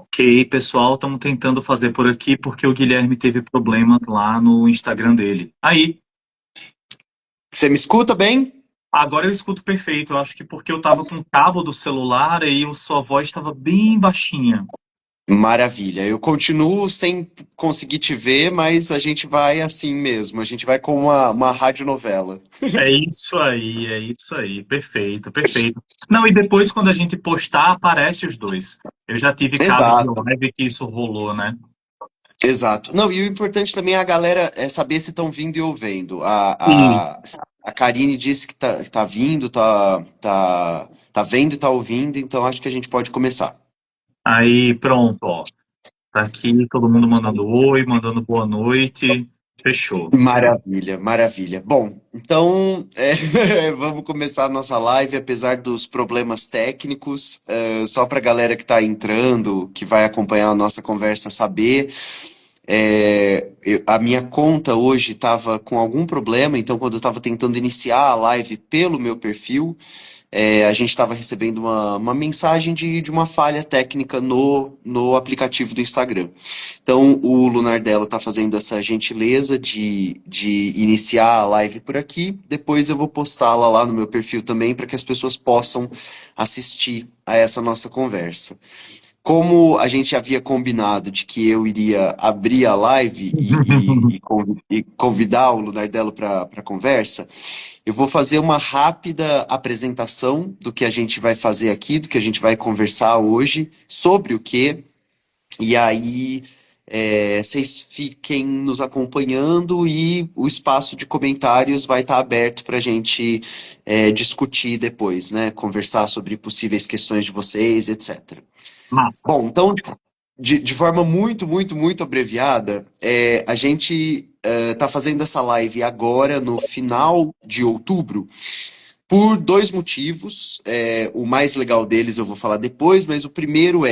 Ok, pessoal, estamos tentando fazer por aqui porque o Guilherme teve problema lá no Instagram dele. Aí, Você me escuta bem? agora eu escuto perfeito. Eu acho que porque eu estava com o cabo do celular e a sua voz estava bem baixinha. Maravilha. Eu continuo sem conseguir te ver, mas a gente vai assim mesmo. A gente vai com uma radionovela. É isso aí. Perfeito, perfeito. Não, e depois quando a gente postar, aparece os dois. Eu já tive casos de Exato, live que isso rolou, né? exato. Não, e o importante também é a galera saber se estão vindo e ouvindo. E A Karine disse que tá vindo, tá vendo e tá ouvindo, então acho que a gente pode começar. aí, pronto, ó. Tá aqui todo mundo mandando oi, mandando boa noite. Fechou. Maravilha, maravilha. Bom, então vamos começar a nossa live, apesar dos problemas técnicos, só para a galera que está entrando, que vai acompanhar a nossa conversa saber. A minha conta hoje estava com algum problema, então quando eu estava tentando iniciar a live pelo meu perfil, a gente estava recebendo uma mensagem de uma falha técnica no aplicativo do Instagram. Então, o Lunardello está fazendo essa gentileza de iniciar a live por aqui. Depois eu vou postá-la lá no meu perfil também para que as pessoas possam assistir a essa nossa conversa. Como a gente havia combinado de que eu iria abrir a live e convidar o Lunardello para a conversa, eu vou fazer uma rápida apresentação do que a gente vai fazer aqui, do que a gente vai conversar hoje, sobre o que, e aí vocês fiquem nos acompanhando e o espaço de comentários vai estar aberto para a gente discutir depois, né? Conversar sobre possíveis questões de vocês, etc. Massa. Bom, então, de forma muito abreviada, a gente está fazendo essa live agora, no final de outubro, por dois motivos. O mais legal deles eu vou falar depois, mas o primeiro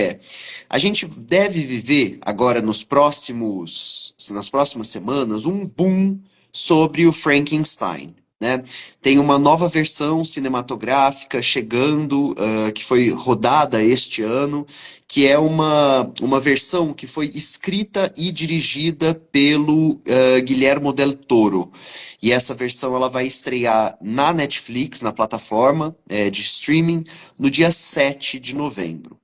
a gente deve viver agora nas próximas semanas, um boom sobre o Frankenstein. Né? Tem uma nova versão cinematográfica chegando, que foi rodada este ano, que é uma versão que foi escrita e dirigida pelo Guillermo del Toro. E essa versão ela vai estrear na Netflix, na plataforma de streaming, no dia 7 de novembro.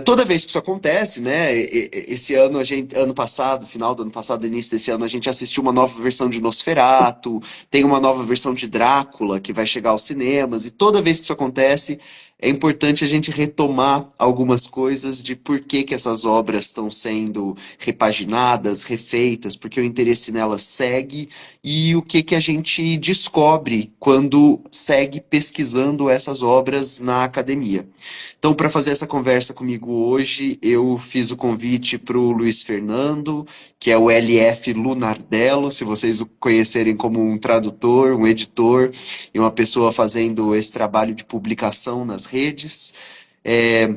Toda vez que isso acontece, né? Esse ano, ano passado, final do ano passado, início desse ano, a gente assistiu uma nova versão de Nosferatu, tem uma nova versão de Drácula que vai chegar aos cinemas, e toda vez que isso acontece, é importante a gente retomar algumas coisas de por que que essas obras estão sendo repaginadas, refeitas, porque o interesse nelas segue e o que que a gente descobre quando segue pesquisando essas obras na academia. Então, para fazer essa conversa comigo hoje, eu fiz o convite para o Luiz Fernando, que é o LF Lunardello, se vocês o conhecerem como um tradutor, um editor e uma pessoa fazendo esse trabalho de publicação nas redes. É,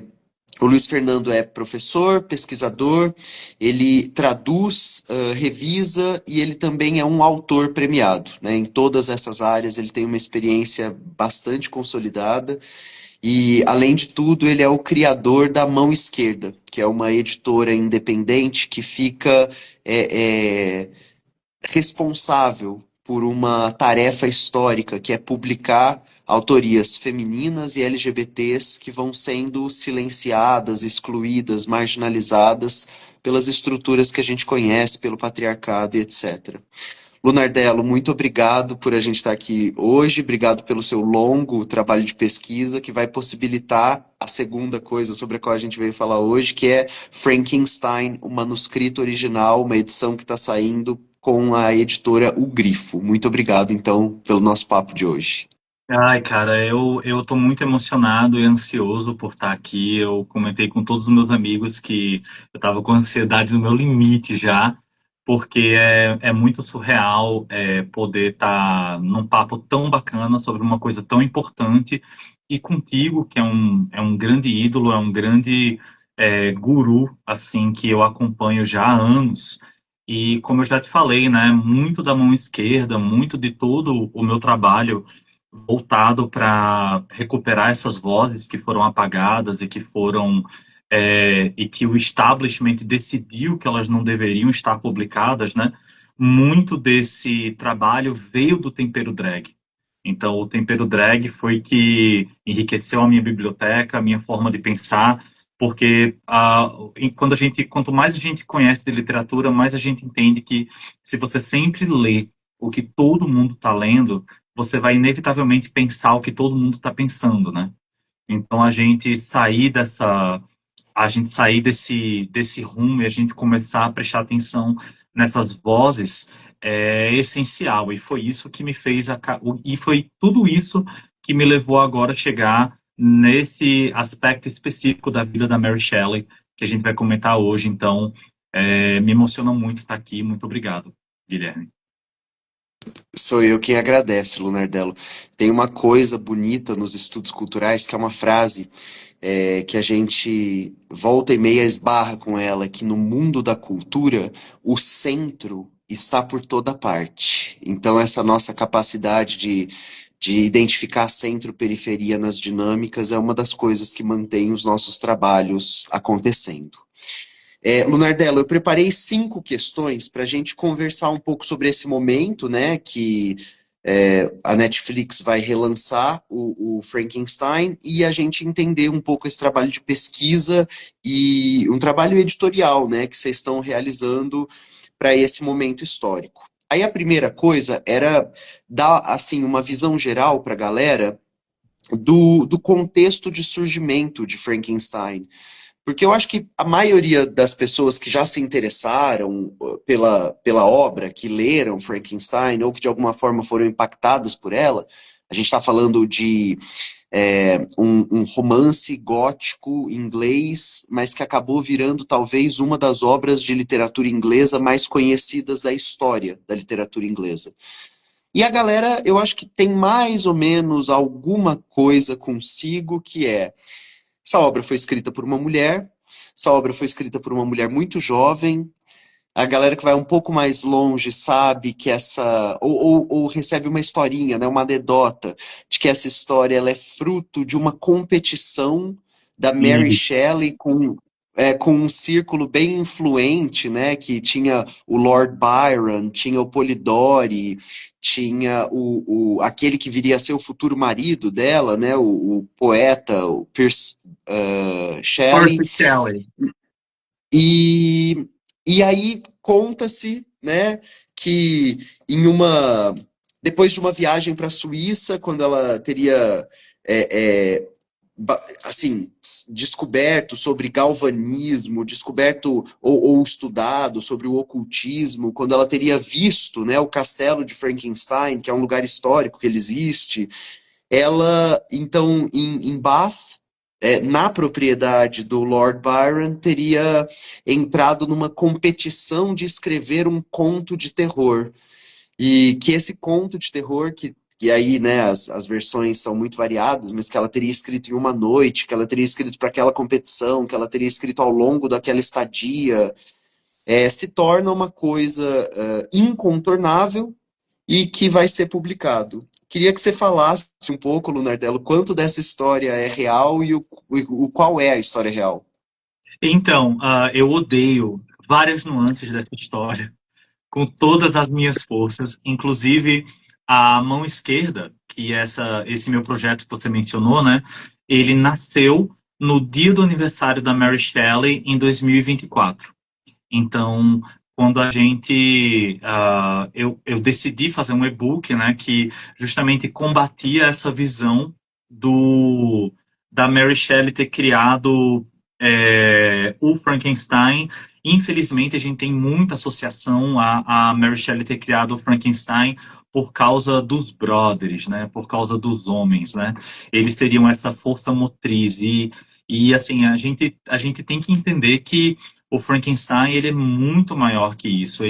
o Luiz Fernando é professor, pesquisador, ele traduz, revisa e ele também é um autor premiado, né? Em todas essas áreas ele tem uma experiência bastante consolidada. E, além de tudo, ele é o criador da Mão Esquerda, que é uma editora independente que fica é, é, responsável por uma tarefa histórica, que é publicar autorias femininas e LGBTs que vão sendo silenciadas, excluídas, marginalizadas pelas estruturas que a gente conhece, pelo patriarcado e etc. Lunardello, muito obrigado por a gente estar aqui hoje, obrigado pelo seu longo trabalho de pesquisa que vai possibilitar a segunda coisa sobre a qual a gente veio falar hoje, que é Frankenstein, o manuscrito original, uma edição que está saindo com a editora O Grifo. Muito obrigado, então, pelo nosso papo de hoje. Ai, cara, eu tô muito emocionado e ansioso por estar aqui. Eu comentei com todos os meus amigos que eu tava com a ansiedade no meu limite já, porque é muito surreal poder estar num papo tão bacana sobre uma coisa tão importante e contigo, que é um grande ídolo, é um grande guru, assim, que eu acompanho já há anos. E como eu já te falei, né, muito da mão esquerda, muito de todo o meu trabalho voltado para recuperar essas vozes que foram apagadas e que foram e que o establishment decidiu que elas não deveriam estar publicadas, né? Muito desse trabalho veio do tempero drag. Então, o tempero drag foi que enriqueceu a minha biblioteca, a minha forma de pensar, porque quanto mais a gente conhece de literatura, mais a gente entende que se você sempre lê o que todo mundo está lendo, você vai inevitavelmente pensar o que todo mundo está pensando, né? Então, a gente sair desse rumo e a gente começar a prestar atenção nessas vozes é essencial. E foi isso que me fez, e foi tudo isso que me levou agora a chegar nesse aspecto específico da vida da Mary Shelley, que a gente vai comentar hoje. Então, me emociona muito estar aqui. Muito obrigado, Guilherme. Sou eu quem agradece, Lunardello. Tem uma coisa bonita nos estudos culturais, que é uma frase que a gente volta e meia esbarra com ela, que no mundo da cultura, o centro está por toda parte. Então, essa nossa capacidade de identificar centro-periferia nas dinâmicas é uma das coisas que mantém os nossos trabalhos acontecendo. Lunardello, eu preparei 5 questões para a gente conversar um pouco sobre esse momento, né, que a Netflix vai relançar o Frankenstein e a gente entender um pouco esse trabalho de pesquisa e um trabalho editorial, né, que vocês estão realizando para esse momento histórico. Aí a primeira coisa era dar assim uma visão geral para a galera do contexto de surgimento de Frankenstein. Porque eu acho que a maioria das pessoas que já se interessaram pela obra, que leram Frankenstein, ou que de alguma forma foram impactadas por ela, a gente está falando de um romance gótico inglês, mas que acabou virando talvez uma das obras de literatura inglesa mais conhecidas da história da literatura inglesa. E a galera, eu acho que tem mais ou menos alguma coisa consigo que essa obra foi escrita por uma mulher, essa obra foi escrita por uma mulher muito jovem. A galera que vai um pouco mais longe sabe que ou recebe uma historinha, né, uma anedota, de que essa história ela é fruto de uma competição da Mary E Shelley com um círculo bem influente, né, que tinha o Lord Byron, tinha o Polidori, tinha aquele que viria a ser o futuro marido dela, né, o poeta, o Percy Shelley. Percy Shelley. E, e aí conta-se, né, que depois de uma viagem para a Suíça, quando ela teria assim, descoberto sobre galvanismo, descoberto ou estudado sobre o ocultismo, quando ela teria visto, né, o castelo de Frankenstein, que é um lugar histórico que ele existe, ela, então, em Bath, na propriedade do Lord Byron, teria entrado numa competição de escrever um conto de terror. E que esse conto de terror, que aí, né, as versões são muito variadas, mas que ela teria escrito em uma noite, que ela teria escrito para aquela competição, que ela teria escrito ao longo daquela estadia, se torna uma coisa incontornável e que vai ser publicado. Queria que você falasse um pouco, Lunardello, quanto dessa história é real e qual é a história real. Então, eu odeio várias nuances dessa história com todas as minhas forças, inclusive a mão esquerda, que é esse meu projeto que você mencionou, né? Ele nasceu no dia do aniversário da Mary Shelley, em 2024. Então, quando eu decidi fazer um e-book, né, que justamente combatia essa visão da Mary Shelley ter criado o Frankenstein. Infelizmente, a gente tem muita associação a Mary Shelley ter criado o Frankenstein por causa dos brothers, né, por causa dos homens, né? Eles teriam essa força motriz e assim, a gente tem que entender que o Frankenstein, ele é muito maior que isso.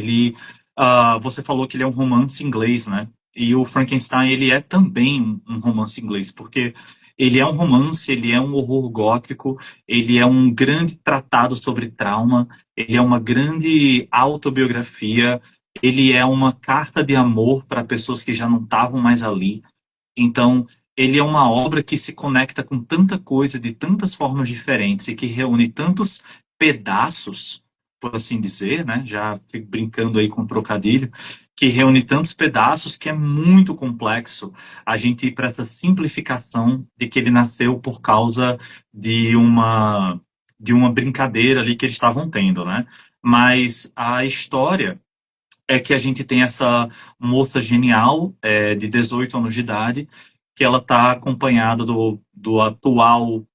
Você falou que ele é um romance inglês, né? E o Frankenstein, ele é também um romance inglês, porque ele é um romance, ele é um horror gótico, ele é um grande tratado sobre trauma, ele é uma grande autobiografia, ele é uma carta de amor para pessoas que já não estavam mais ali. Então, ele é uma obra que se conecta com tanta coisa de tantas formas diferentes e que reúne tantos pedaços, por assim dizer, né? Já fico brincando aí com trocadilho, que reúne tantos pedaços que é muito complexo a gente ir para essa simplificação de que ele nasceu por causa de uma brincadeira ali que eles estavam tendo, né? Mas a história é que a gente tem essa moça genial, de 18 anos de idade, que ela está acompanhada do atual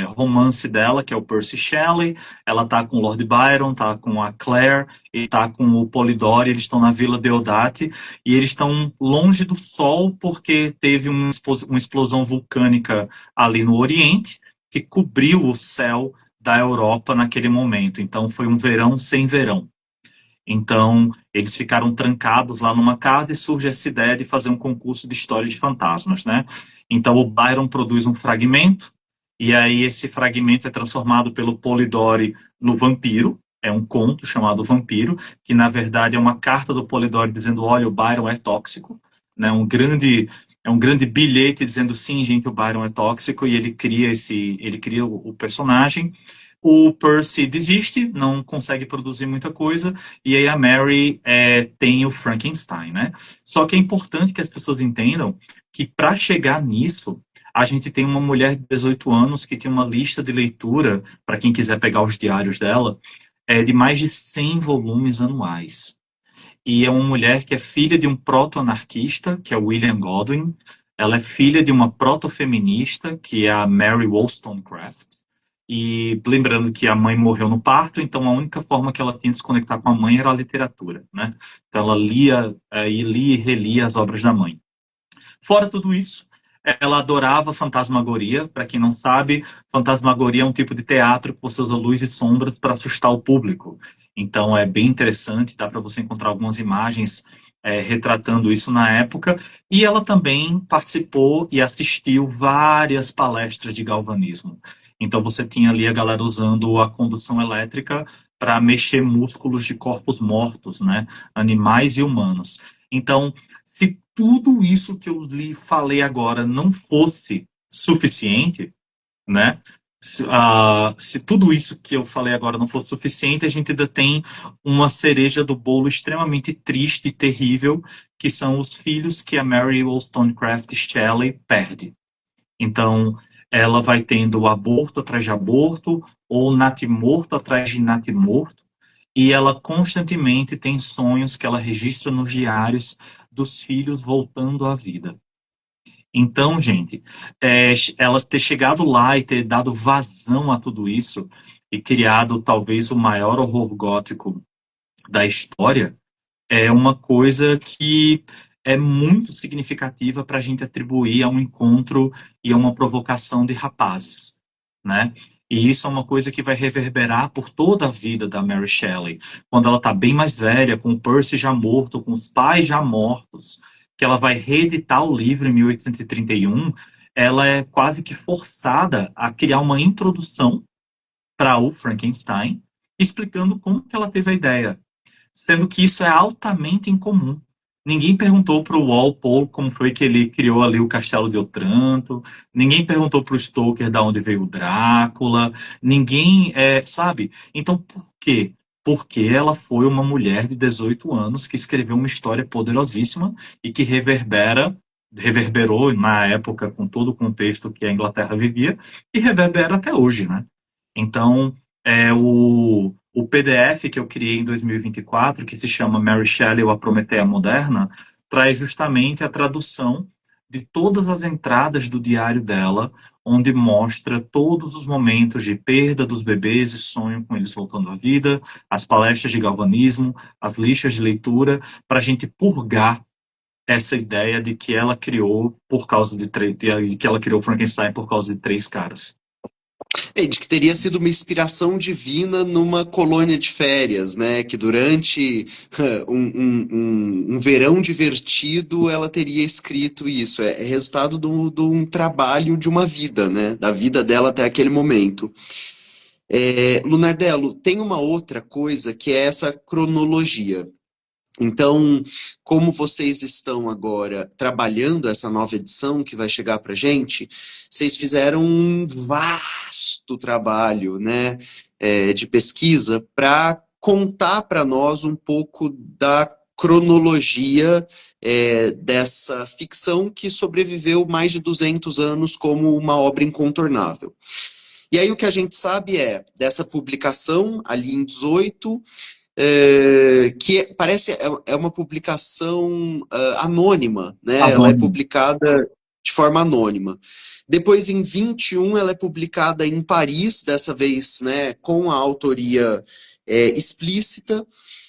romance dela, que é o Percy Shelley. Ela está com o Lord Byron, está com a Claire e está com o Polidori. Eles estão na Vila Deodati e eles estão longe do Sol porque teve uma explosão vulcânica ali no Oriente que cobriu o céu da Europa naquele momento. Então foi um verão sem verão. Então, eles ficaram trancados lá numa casa e surge essa ideia de fazer um concurso de história de fantasmas, né? Então, o Byron produz um fragmento, e aí esse fragmento é transformado pelo Polidori no vampiro, é um conto chamado Vampiro, que na verdade é uma carta do Polidori dizendo, olha, o Byron é tóxico, né? É um grande bilhete dizendo, sim, gente, o Byron é tóxico, e ele cria o personagem. O Percy desiste, não consegue produzir muita coisa, e aí a Mary tem o Frankenstein, né? Só que é importante que as pessoas entendam que para chegar nisso, a gente tem uma mulher de 18 anos que tem uma lista de leitura, para quem quiser pegar os diários dela, de mais de 100 volumes anuais. E é uma mulher que é filha de um proto-anarquista, que é o William Godwin. Ela é filha de uma proto-feminista, que é a Mary Wollstonecraft. E lembrando que a mãe morreu no parto, então a única forma que ela tinha de se conectar com a mãe era a literatura, né? Então ela lia e relia as obras da mãe. Fora tudo isso, ela adorava fantasmagoria. Para quem não sabe, fantasmagoria é um tipo de teatro que você usa luz e sombras para assustar o público. Então é bem interessante, dá para você encontrar algumas imagens retratando isso na época. E ela também participou e assistiu várias palestras de galvanismo. Então você tinha ali a galera usando a condução elétrica para mexer músculos de corpos mortos, né? Animais e humanos. Então, se tudo isso que eu lhe falei agora não fosse suficiente, né? Se tudo isso que eu falei agora não fosse suficiente, a gente ainda tem uma cereja do bolo extremamente triste e terrível, que são os filhos que a Mary Wollstonecraft Shelley perde. Então, ela vai tendo aborto atrás de aborto, ou natimorto atrás de natimorto, e ela constantemente tem sonhos que ela registra nos diários dos filhos voltando à vida. Então, gente, ela ter chegado lá e ter dado vazão a tudo isso e criado talvez o maior horror gótico da história é uma coisa que é muito significativa para a gente atribuir a um encontro e a uma provocação de rapazes, né? E isso é uma coisa que vai reverberar por toda a vida da Mary Shelley. Quando ela está bem mais velha, com o Percy já morto, com os pais já mortos, que ela vai reeditar o livro em 1831, ela é quase que forçada a criar uma introdução para o Frankenstein, explicando como que ela teve a ideia, sendo que isso é altamente incomum. Ninguém perguntou para o Walpole como foi que ele criou ali o Castelo de Otranto, ninguém perguntou para o Stoker de onde veio o Drácula, ninguém, sabe? Então, por quê? Porque ela foi uma mulher de 18 anos que escreveu uma história poderosíssima e que reverberou na época com todo o contexto que a Inglaterra vivia e reverbera até hoje, né? Então, o PDF que eu criei em 2024, que se chama Mary Shelley ou a Prometeia Moderna, traz justamente a tradução de todas as entradas do diário dela, onde mostra todos os momentos de perda dos bebês e sonho com eles voltando à vida, as palestras de galvanismo, as listas de leitura, para a gente purgar essa ideia de que ela criou de que ela criou Frankenstein por causa de três caras. De que teria sido uma inspiração divina numa colônia de férias, né? Que durante um verão divertido ela teria escrito isso. É resultado de um trabalho de uma vida, né? Da vida dela até aquele momento. Lunardello, tem uma outra coisa que é essa cronologia. Então, como vocês estão agora trabalhando essa nova edição que vai chegar para gente, vocês fizeram um vasto trabalho, né, de pesquisa para contar para nós um pouco da cronologia dessa ficção que sobreviveu mais de 200 anos como uma obra incontornável. E aí o que a gente sabe dessa publicação ali em 18, que parece uma publicação anônima, né? Ela é Anônimo. publicada de forma anônima. Depois, em 21, ela é publicada em Paris, dessa vez, né, com a autoria explícita.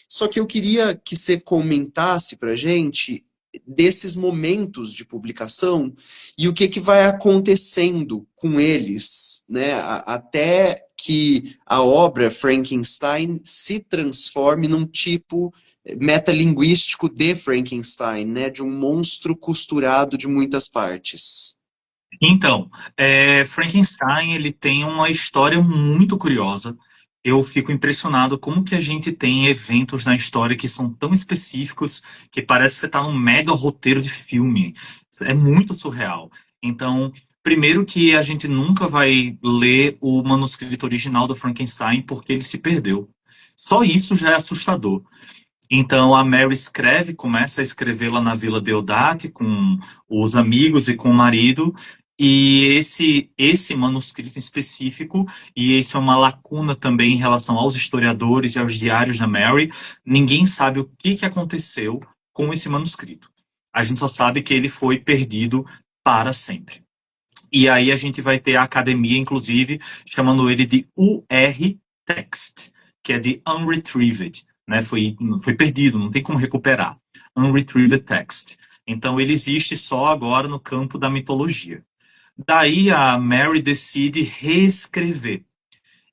Só que eu queria que você comentasse para a gente desses momentos de publicação e o que, que vai acontecendo com eles, né, até que a obra Frankenstein se transforme num tipo metalinguístico de Frankenstein, né, de um monstro costurado de muitas partes. Então, Frankenstein, ele tem uma história muito curiosa. Eu fico impressionado como que a gente tem eventos na história que são tão específicos que parece que você está num mega roteiro de filme. É muito surreal. Então, primeiro que a gente nunca vai ler o manuscrito original do Frankenstein porque ele se perdeu. Só isso já é assustador. Então a Mary escreve, começa a escrever lá na Vila Deodati com os amigos e com o marido, e esse manuscrito específico, e isso é uma lacuna também em relação aos historiadores e aos diários da Mary, ninguém sabe o que aconteceu com esse manuscrito. A gente só sabe que ele foi perdido para sempre. E aí a gente vai ter a academia, inclusive, chamando ele de UR Text, que é de Unretrieved, né? Foi perdido, não tem como recuperar. Unretrieved Text. Então ele existe só agora no campo da mitologia. Daí a Mary decide reescrever.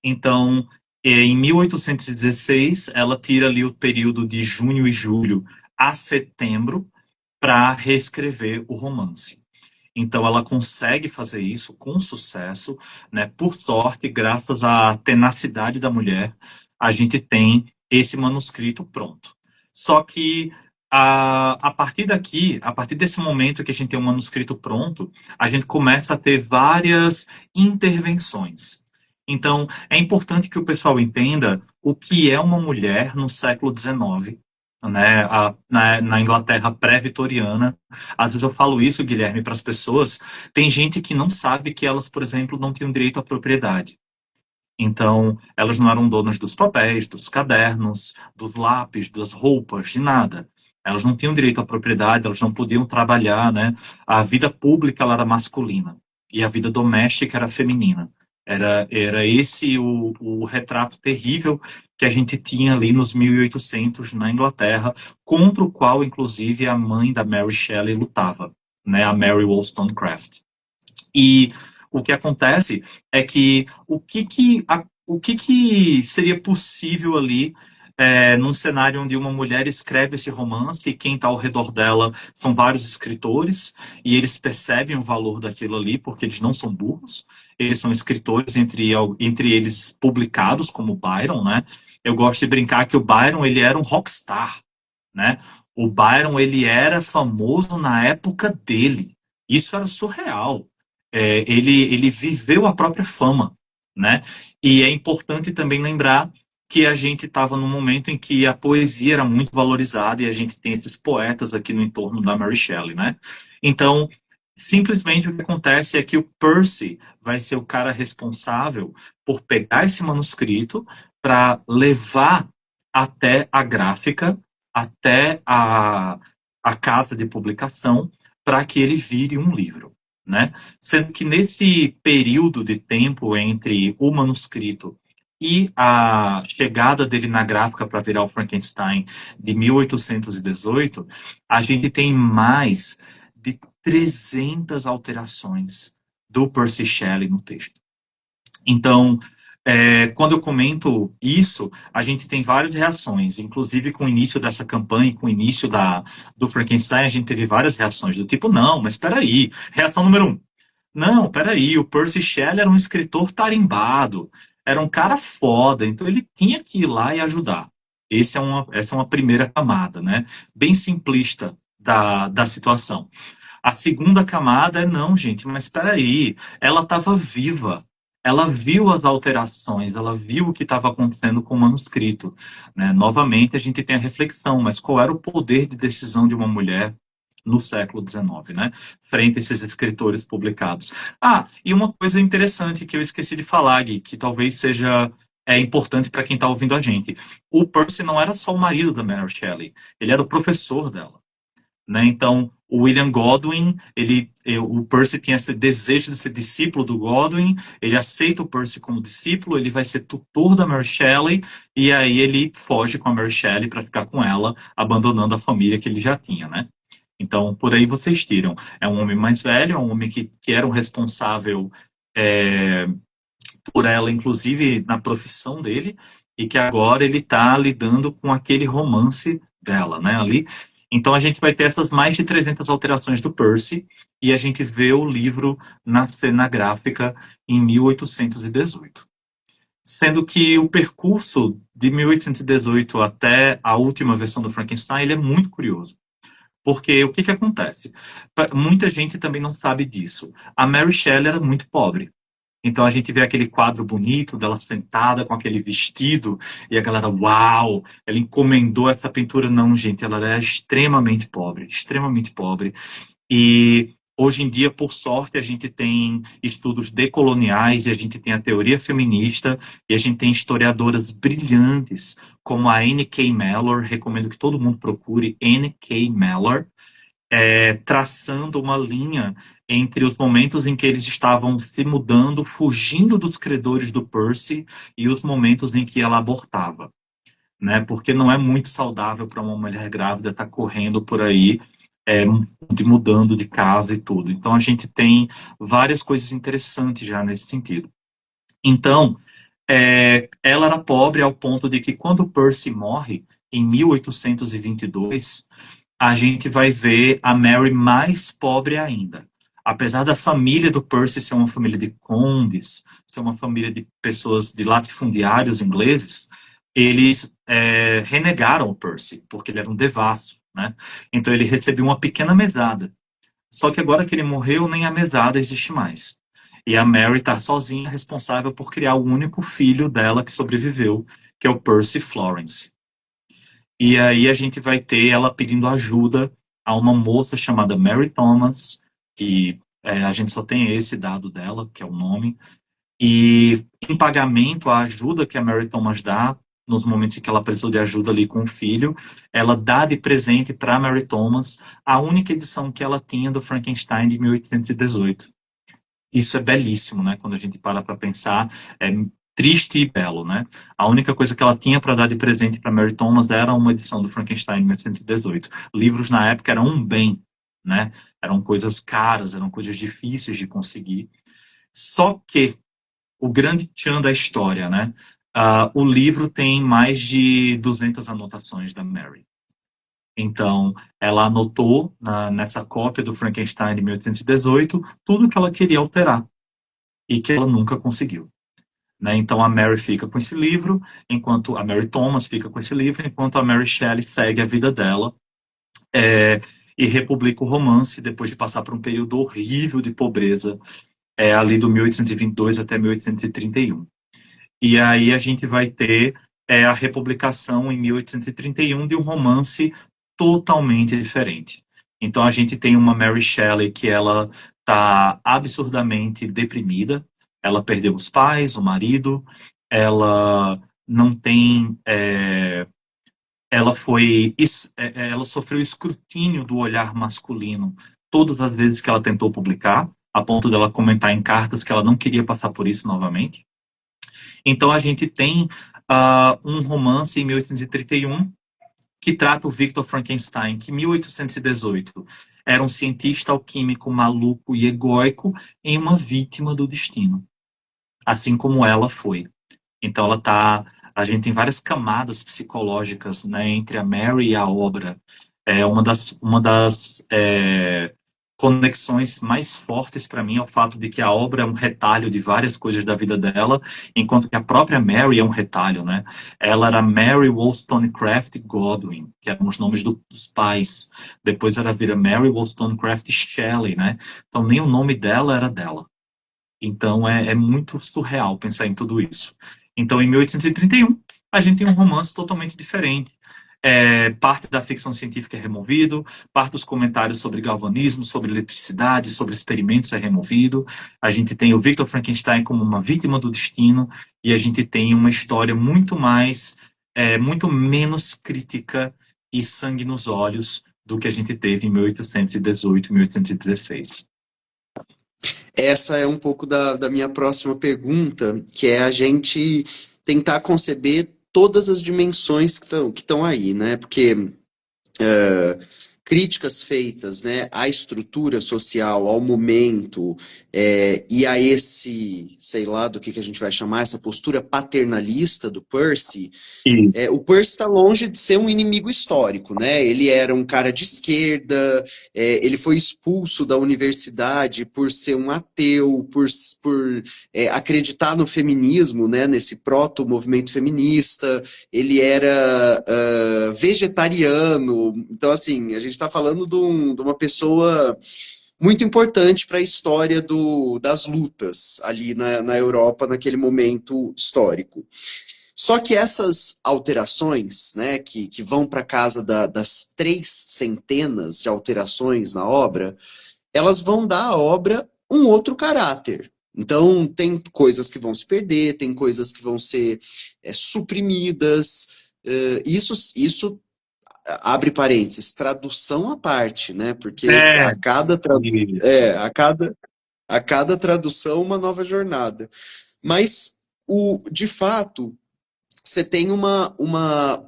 Então, em 1816, ela tira ali o período de junho e julho a setembro para reescrever o romance. Então ela consegue fazer isso com sucesso, né? Por sorte, graças à tenacidade da mulher, a gente tem esse manuscrito pronto. Só que a partir daqui, a partir desse momento que a gente tem um manuscrito pronto, a gente começa a ter várias intervenções. Então, é importante que o pessoal entenda o que é uma mulher no século XIX, né, na Inglaterra pré-vitoriana. Às vezes eu falo isso, Guilherme, para as pessoas. Tem gente que não sabe que elas, por exemplo, não tinham direito à propriedade. Então, elas não eram donas dos papéis, dos cadernos, dos lápis, das roupas, de nada. Elas não tinham direito à propriedade, elas não podiam trabalhar, né? A vida pública ela era masculina e a vida doméstica era feminina. Era esse o retrato terrível que a gente tinha ali nos 1800 na Inglaterra, contra o qual, inclusive, a mãe da Mary Shelley lutava, né? A Mary Wollstonecraft. E o que acontece é que o que seria possível ali num cenário onde uma mulher escreve esse romance e quem está ao redor dela são vários escritores e eles percebem o valor daquilo ali porque eles não são burros, eles são escritores entre eles publicados como Byron, né? Eu gosto de brincar que o Byron ele era um rockstar, né? O Byron ele era famoso na época dele. Isso era surreal. Ele viveu a própria fama, né? E é importante também lembrar que a gente estava num momento em que a poesia era muito valorizada e a gente tem esses poetas aqui no entorno da Mary Shelley, né? Então, simplesmente o que acontece é que o Percy vai ser o cara responsável por pegar esse manuscrito para levar até a gráfica, até a casa de publicação, para que ele vire um livro, né? Sendo que nesse período de tempo entre o manuscrito e a chegada dele na gráfica para virar o Frankenstein de 1818, a gente tem mais de 300 alterações do Percy Shelley no texto. Então, quando eu comento isso, a gente tem várias reações, inclusive com o início dessa campanha, com o início do Frankenstein, a gente teve várias reações, do tipo, não, mas espera aí, reação número um, não, peraí, o Percy Shelley era um escritor tarimbado, era um cara foda, então ele tinha que ir lá e ajudar. Essa é uma primeira camada, né? Bem simplista da situação. A segunda camada é, não, gente, mas espera aí, ela estava viva. Ela viu as alterações, ela viu o que estava acontecendo com o manuscrito, né? Novamente, a gente tem a reflexão, mas qual era o poder de decisão de uma mulher no século XIX, né? Frente a esses escritores publicados. Ah, e uma coisa interessante que eu esqueci de falar, Gui, que talvez seja importante para quem está ouvindo a gente. O Percy não era só o marido da Mary Shelley, ele era o professor dela, né? Então, o William Godwin, o Percy tinha esse desejo de ser discípulo do Godwin, ele aceita o Percy como discípulo, ele vai ser tutor da Mary Shelley, e aí ele foge com a Mary Shelley para ficar com ela, abandonando a família que ele já tinha, né? Então, por aí vocês tiram. É um homem mais velho, é um homem que era o responsável é, por ela, inclusive na profissão dele, e que agora ele está lidando com aquele romance dela, né, ali. Então a gente vai ter essas mais de 300 alterações do Percy, e a gente vê o livro na cena gráfica em 1818. Sendo que o percurso de 1818 até a última versão do Frankenstein, ele é muito curioso. Porque o que que acontece? Muita gente também não sabe disso. A Mary Shelley era muito pobre. Então a gente vê aquele quadro bonito dela sentada com aquele vestido e a galera, uau, ela encomendou essa pintura. Não, gente, ela era extremamente pobre, extremamente pobre. E hoje em dia, por sorte, a gente tem estudos decoloniais e a gente tem a teoria feminista e a gente tem historiadoras brilhantes como a N.K. Mellor. Recomendo que todo mundo procure N.K. Mellor, traçando uma linha entre os momentos em que eles estavam se mudando, fugindo dos credores do Percy, e os momentos em que ela abortava, né? Porque não é muito saudável para uma mulher grávida estar correndo por aí, é, mudando de casa e tudo. Então a gente tem várias coisas interessantes já nesse sentido. Então, ela era pobre ao ponto de que quando o Percy morre, em 1822, a gente vai ver a Mary mais pobre ainda. Apesar da família do Percy ser uma família de condes, ser uma família de pessoas, de latifundiários ingleses, eles renegaram o Percy, porque ele era um devasso, né? Então ele recebeu uma pequena mesada. Só que agora que ele morreu, nem a mesada existe mais. E a Mary está sozinha, responsável por criar o único filho dela que sobreviveu, que é o Percy Florence. E aí a gente vai ter ela pedindo ajuda a uma moça chamada Mary Thomas, que a gente só tem esse dado dela, que é o nome, e em pagamento a ajuda que a Mary Thomas dá, nos momentos em que ela precisou de ajuda ali com o filho, ela dá de presente para Mary Thomas a única edição que ela tinha do Frankenstein de 1818. Isso é belíssimo, né? Quando a gente para pensar, é triste e belo, né? A única coisa que ela tinha para dar de presente para Mary Thomas era uma edição do Frankenstein de 1818. Livros na época eram um bem, né? Eram coisas caras, eram coisas difíceis de conseguir. Só que o grande tchan da história, né? O livro tem mais de 200 anotações da Mary. Então, ela anotou nessa cópia do Frankenstein de 1818 tudo que ela queria alterar e que ela nunca conseguiu. Né? Então, a Mary fica com esse livro, enquanto a Mary Thomas fica com esse livro, enquanto a Mary Shelley segue a vida dela e republica o romance depois de passar por um período horrível de pobreza, ali do 1822 até 1831. E aí a gente vai ter a republicação em 1831 de um romance totalmente diferente. Então a gente tem uma Mary Shelley que ela está absurdamente deprimida, ela perdeu os pais, o marido, ela não tem, ela sofreu escrutínio do olhar masculino todas as vezes que ela tentou publicar, a ponto dela comentar em cartas que ela não queria passar por isso novamente. Então a gente tem um romance em 1831 que trata o Victor Frankenstein, que em 1818 era um cientista alquímico maluco e egóico em uma vítima do destino, assim como ela foi. Então a gente tem várias camadas psicológicas, né, entre a Mary e a obra. Uma das conexões mais fortes para mim é o fato de que a obra é um retalho de várias coisas da vida dela, enquanto que a própria Mary é um retalho, né? Ela era Mary Wollstonecraft Godwin, que eram os nomes dos pais. Depois ela vira Mary Wollstonecraft Shelley, né? Então nem o nome dela era dela. Então é muito surreal pensar em tudo isso. Então em 1831 a gente tem um romance totalmente diferente. Parte da ficção científica é removido, parte dos comentários sobre galvanismo, sobre eletricidade, sobre experimentos é removido. A gente tem o Victor Frankenstein como uma vítima do destino e a gente tem uma história muito menos crítica e sangue nos olhos do que a gente teve em 1818 e 1816. Essa é um pouco da minha próxima pergunta, que é a gente tentar conceber todas as dimensões que estão aí, né? Porque críticas feitas, né, à estrutura social, ao momento, e a esse, sei lá, do que a gente vai chamar, essa postura paternalista do Percy. O Percy está longe de ser um inimigo histórico, né? Ele era um cara de esquerda, ele foi expulso da universidade por ser um ateu, por acreditar no feminismo, né? Nesse proto-movimento feminista. Ele era vegetariano. Então, assim, a gente está falando de uma pessoa muito importante para a história das lutas ali na Europa naquele momento histórico. Só que essas alterações, né, que vão para casa das 300 de alterações na obra, elas vão dar à obra um outro caráter. Então, tem coisas que vão se perder, tem coisas que vão ser suprimidas. Isso abre parênteses, tradução à parte, né? Porque a cada tradução uma nova jornada. Mas, de fato, você tem uma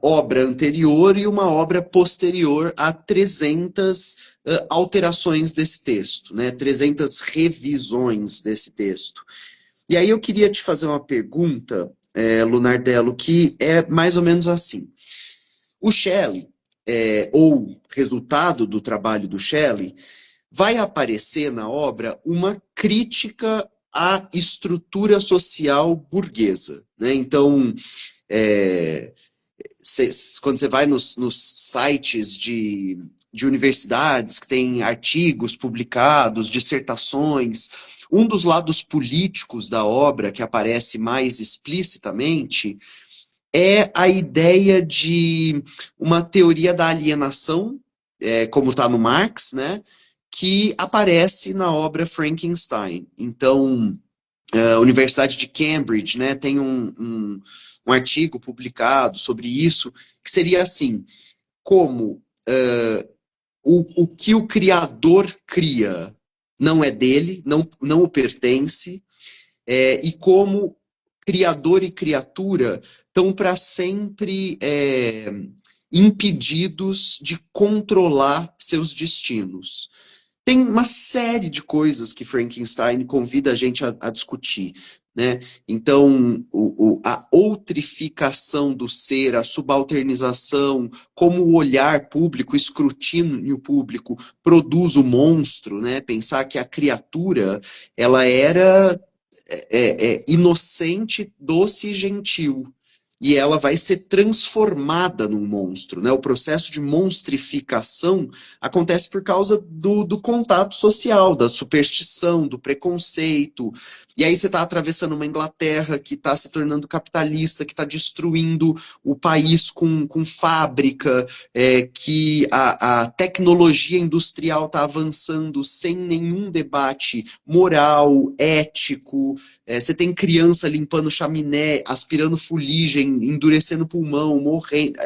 obra anterior e uma obra posterior a 300 alterações desse texto, né? 300 revisões desse texto. E aí eu queria te fazer uma pergunta, Lunardello, que é mais ou menos assim. O Shelley, ou resultado do trabalho do Shelley, vai aparecer na obra uma crítica à estrutura social burguesa, né? Então, quando você vai nos sites de universidades que tem artigos publicados, dissertações, um dos lados políticos da obra que aparece mais explicitamente é a ideia de uma teoria da alienação, como está no Marx, né, que aparece na obra Frankenstein. Então, a Universidade de Cambridge, né, tem um artigo publicado sobre isso, que seria assim, como o que o criador cria não é dele, não o pertence, e como criador e criatura estão para sempre impedidos de controlar seus destinos. Tem uma série de coisas que Frankenstein convida a gente a discutir, né? Então, a outrificação do ser, a subalternização, como o olhar público, o escrutínio público produz o monstro, né? Pensar que a criatura, ela era inocente, doce e gentil. E ela vai ser transformada num monstro, né? O processo de monstrificação acontece por causa do contato social, da superstição, do preconceito. E aí você está atravessando uma Inglaterra que está se tornando capitalista, que está destruindo o país com fábrica, que a tecnologia industrial está avançando sem nenhum debate moral, ético. Você tem criança limpando chaminé, aspirando fuligem, endurecendo pulmão, morrendo.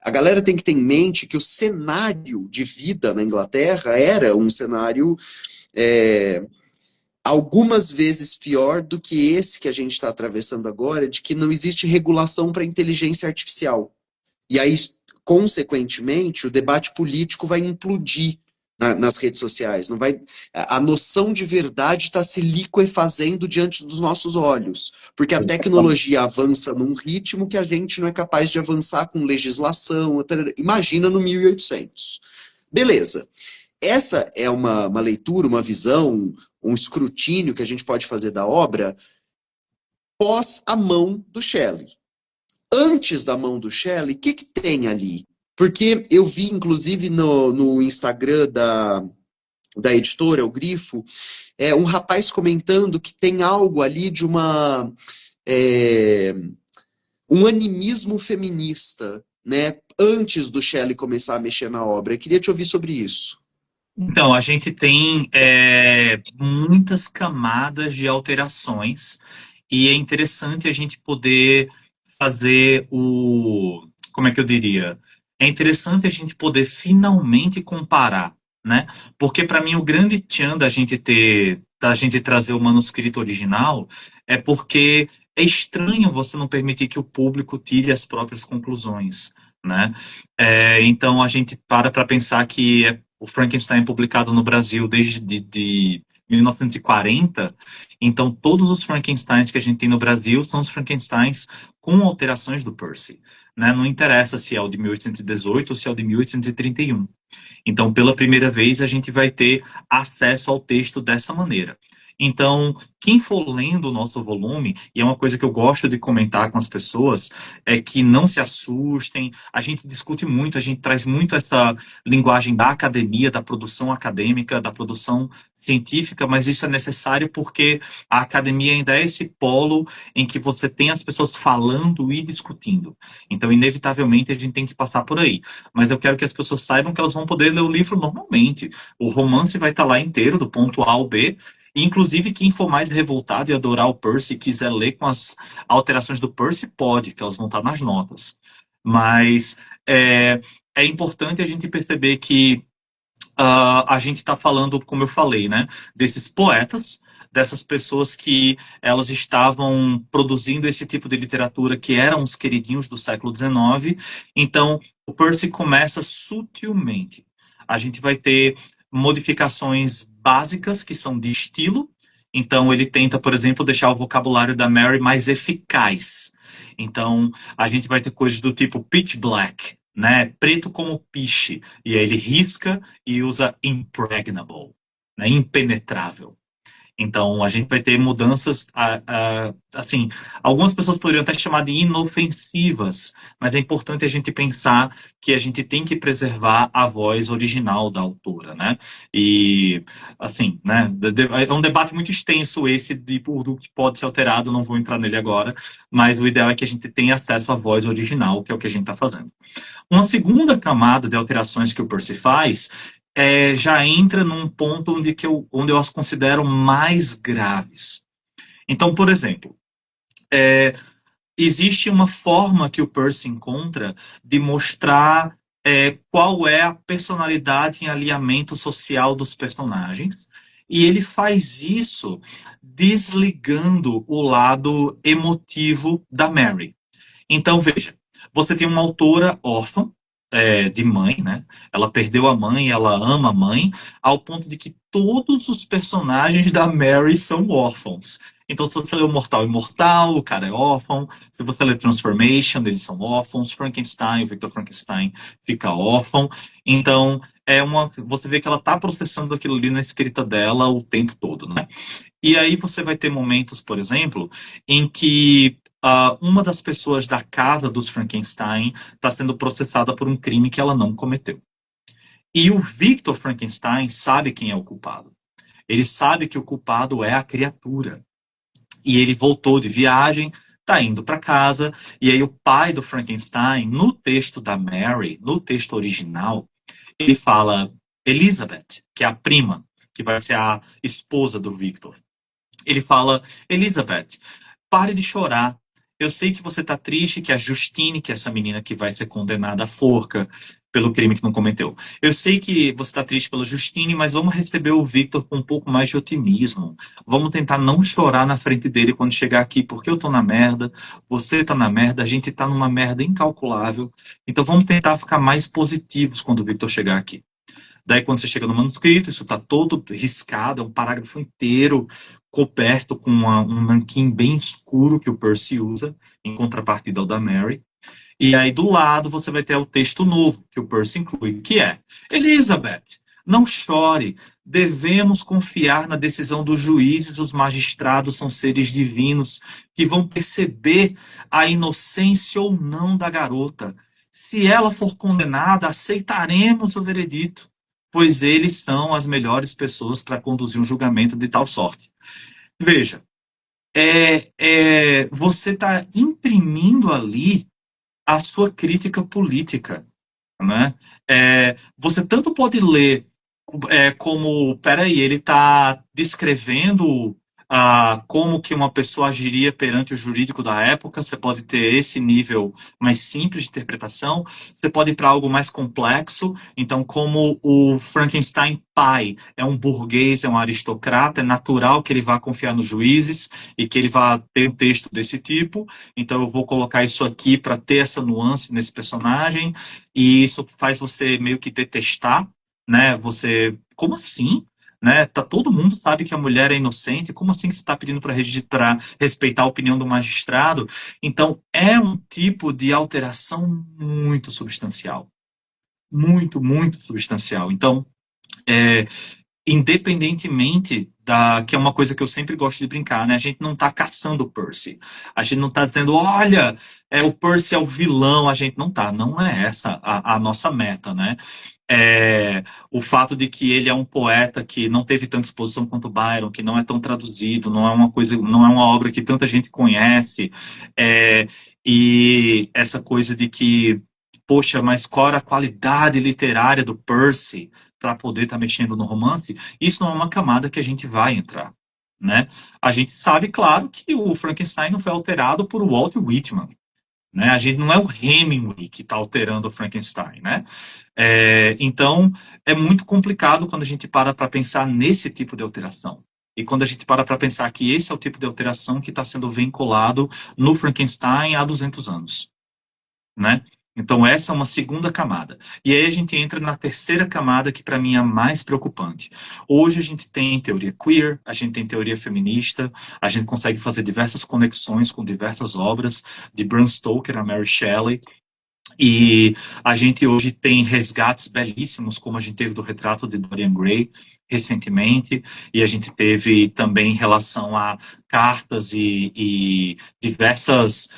A galera tem que ter em mente que o cenário de vida na Inglaterra era um cenário algumas vezes pior do que esse que a gente está atravessando agora, de que não existe regulação para a inteligência artificial. E aí, consequentemente, o debate político vai implodir nas redes sociais. Não vai, a noção de verdade está se liquefazendo diante dos nossos olhos, porque a tecnologia avança num ritmo que a gente não é capaz de avançar com legislação. Imagina no 1800. Beleza. essa é uma leitura, uma visão, um escrutínio que a gente pode fazer da obra pós a mão do Shelley. Antes da mão do Shelley, o que tem ali? Porque eu vi, inclusive, no Instagram da editora, o Grifo, um rapaz comentando que tem algo ali de um animismo feminista, né? Antes do Shelley começar a mexer na obra. Eu queria te ouvir sobre isso. Então, a gente tem muitas camadas de alterações e é interessante a gente poder fazer como é que eu diria? É interessante a gente poder finalmente comparar, né? Porque para mim o grande tchan da gente trazer o manuscrito original é porque é estranho você não permitir que o público tire as próprias conclusões, né? Então a gente para pensar que o Frankenstein é publicado no Brasil desde de 1940, então todos os Frankensteins que a gente tem no Brasil são os Frankensteins com alterações do Percy, né? Não interessa se é o de 1818 ou se é o de 1831. Então, pela primeira vez, a gente vai ter acesso ao texto dessa maneira. Então, quem for lendo o nosso volume, e é uma coisa que eu gosto de comentar com as pessoas, é que não se assustem, a gente discute muito, a gente traz muito essa linguagem da academia, da produção acadêmica, da produção científica, mas isso é necessário porque a academia ainda é esse polo em que você tem as pessoas falando e discutindo. Então, inevitavelmente, a gente tem que passar por aí. Mas eu quero que as pessoas saibam que elas vão poder ler o livro normalmente. O romance vai estar lá inteiro, do ponto A ao B, e, inclusive, quem for mais revoltado e adorar o Percy e quiser ler com as alterações do Percy, pode, que elas vão estar nas notas. Mas é importante a gente perceber que a gente está falando, como eu falei, né, desses poetas, dessas pessoas que elas estavam produzindo esse tipo de literatura que eram os queridinhos do século XIX. Então, o Percy começa sutilmente. A gente vai ter modificações básicas que são de estilo. Então, ele tenta, por exemplo, deixar o vocabulário da Mary mais eficaz. Então, a gente vai ter coisas do tipo pitch black, né? Preto como piche. E aí ele risca e usa impregnable, né? Impenetrável. Então, a gente vai ter mudanças, assim, algumas pessoas poderiam até chamar de inofensivas, mas é importante a gente pensar que a gente tem que preservar a voz original da autora, né? E, assim, né, é um debate muito extenso esse do que pode ser alterado, não vou entrar nele agora, mas o ideal é que a gente tenha acesso à voz original, que é o que a gente está fazendo. Uma segunda camada de alterações que o Percy faz já entra num ponto onde eu as considero mais graves. Então, por exemplo, existe uma forma que o Percy encontra de mostrar qual é a personalidade em alinhamento social dos personagens, e ele faz isso desligando o lado emotivo da Mary. Então, veja, você tem uma autora órfã, de mãe, né? Ela perdeu a mãe, ela ama a mãe, ao ponto de que todos os personagens da Mary são órfãos. Então, se você lê o Mortal Imortal, o cara é órfão. Se você lê Transformation, eles são órfãos. Frankenstein, o Victor Frankenstein fica órfão. Então, você vê que ela está processando aquilo ali na escrita dela o tempo todo, né? E aí você vai ter momentos, por exemplo, em que uma das pessoas da casa dos Frankenstein está sendo processada por um crime que ela não cometeu. E o Victor Frankenstein sabe quem é o culpado. Ele sabe que o culpado é a criatura. E ele voltou de viagem, está indo para casa, e aí o pai do Frankenstein, no texto da Mary, no texto original, ele fala Elizabeth, que é a prima, que vai ser a esposa do Victor. Ele fala, Elizabeth, pare de chorar. Eu sei que você está triste, que a Justine, que é essa menina que vai ser condenada à forca pelo crime que não cometeu. Eu sei que você está triste pela Justine, mas vamos receber o Victor com um pouco mais de otimismo. Vamos tentar não chorar na frente dele quando chegar aqui, porque eu tô na merda, você tá na merda, a gente tá numa merda incalculável. Então vamos tentar ficar mais positivos quando o Victor chegar aqui. Daí, quando você chega no manuscrito, isso está todo riscado, é um parágrafo inteiro coberto com um nanquim bem escuro que o Percy usa, em contrapartida ao da Mary. E aí, do lado, você vai ter o texto novo que o Percy inclui, que é Elizabeth, Não chore. Devemos confiar na decisão dos juízes. Os magistrados são seres divinos que vão perceber a inocência ou não da garota. Se ela for condenada, aceitaremos o veredito, pois eles são as melhores pessoas para conduzir um julgamento de tal sorte. Veja, você está imprimindo ali a sua crítica política, né? Você tanto pode ler como, peraí, ele está descrevendo como que uma pessoa agiria perante o jurídico da época. Você pode ter esse nível mais simples de interpretação, você pode ir para algo mais complexo. Então, como o Frankenstein pai é um burguês, é um aristocrata, é natural que ele vá confiar nos juízes e que ele vá ter um texto desse tipo. Então, eu vou colocar isso aqui para ter essa nuance nesse personagem, e isso faz você meio que detestar, né? Você, como assim? Né? Todo mundo sabe que a mulher é inocente, como assim que você está pedindo para respeitar a opinião do magistrado? Então, é um tipo de alteração muito substancial. Muito, muito substancial. Então, é, independentemente que é uma coisa que eu sempre gosto de brincar, né? A gente não está caçando o Percy. A gente não está dizendo, olha, o Percy é o vilão. A gente não tá. Não é essa a nossa meta, né? O fato de que ele é um poeta que não teve tanta exposição quanto Byron, que não é tão traduzido, não é uma coisa, não é uma obra que tanta gente conhece, e essa coisa de que, poxa, mas qual era a qualidade literária do Percy para poder estar mexendo no romance? Isso não é uma camada que a gente vai entrar, né? A gente sabe, claro, que o Frankenstein não foi alterado por Walt Whitman, né? A gente não é o Hemingway que está alterando o Frankenstein, né? Então, é muito complicado quando a gente para pensar nesse tipo de alteração. E quando a gente para pensar que esse é o tipo de alteração que está sendo vinculado no Frankenstein há 200 anos, né? Então, essa é uma segunda camada. E aí a gente entra na terceira camada, que para mim é a mais preocupante. Hoje a gente tem teoria queer, a gente tem teoria feminista, a gente consegue fazer diversas conexões com diversas obras, de Bram Stoker a Mary Shelley, e a gente hoje tem resgates belíssimos, como a gente teve do retrato de Dorian Gray recentemente, e a gente teve também em relação a cartas e diversas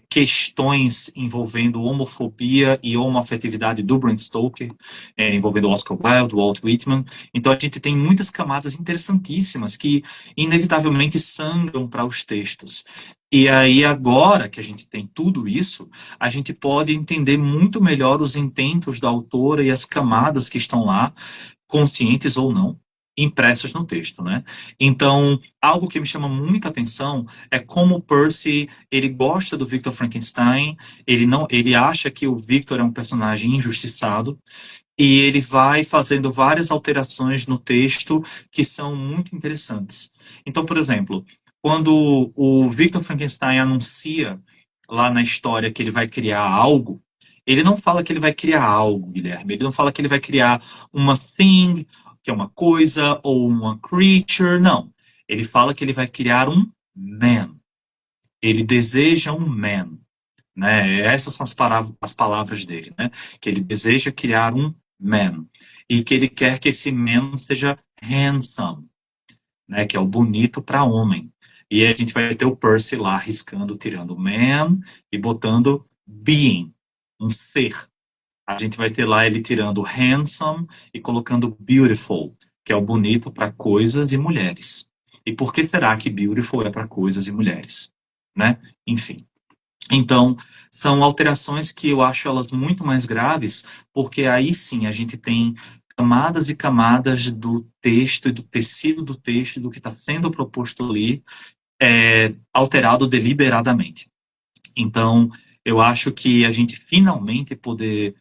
questões envolvendo homofobia e homoafetividade do Bram Stoker, envolvendo Oscar Wilde, Walt Whitman. Então a gente tem muitas camadas interessantíssimas que inevitavelmente sangram para os textos. E aí, agora que a gente tem tudo isso, a gente pode entender muito melhor os intentos da autora e as camadas que estão lá, conscientes ou não, impressas no texto, né? Então, algo que me chama muita atenção é como o Percy, ele gosta do Victor Frankenstein, ele acha que o Victor é um personagem injustiçado, e ele vai fazendo várias alterações no texto que são muito interessantes. Então, por exemplo, quando o Victor Frankenstein anuncia lá na história que ele vai criar algo, ele não fala que ele vai criar algo, Guilherme. Ele não fala que ele vai criar uma thing, que é uma coisa, ou uma creature, não. Ele fala que ele vai criar um man. Ele deseja um man, né? Essas são as palavras dele, né? Que ele deseja criar um man e que ele quer que esse man seja handsome, né? Que é o bonito para homem. E aí a gente vai ter o Percy lá riscando, tirando man e botando being, um ser. A gente vai ter lá ele tirando handsome e colocando beautiful, que é o bonito para coisas e mulheres. E por que será que beautiful é para coisas e mulheres, né? Enfim. Então, são alterações que eu acho elas muito mais graves, porque aí sim a gente tem camadas e camadas do texto e do tecido do texto, do que está sendo proposto ali, alterado deliberadamente. Então, eu acho que a gente finalmente poder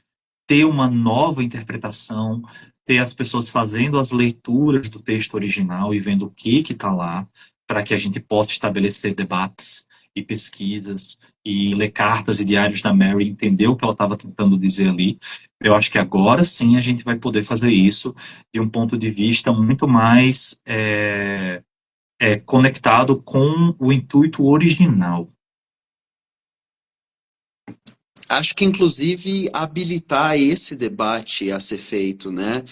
ter uma nova interpretação, ter as pessoas fazendo as leituras do texto original e vendo o que está lá, para que a gente possa estabelecer debates e pesquisas e ler cartas e diários da Mary, entender o que ela estava tentando dizer ali. Eu acho que agora sim a gente vai poder fazer isso de um ponto de vista muito mais conectado com o intuito original. acho que inclusive habilitar esse debate a ser feito, né?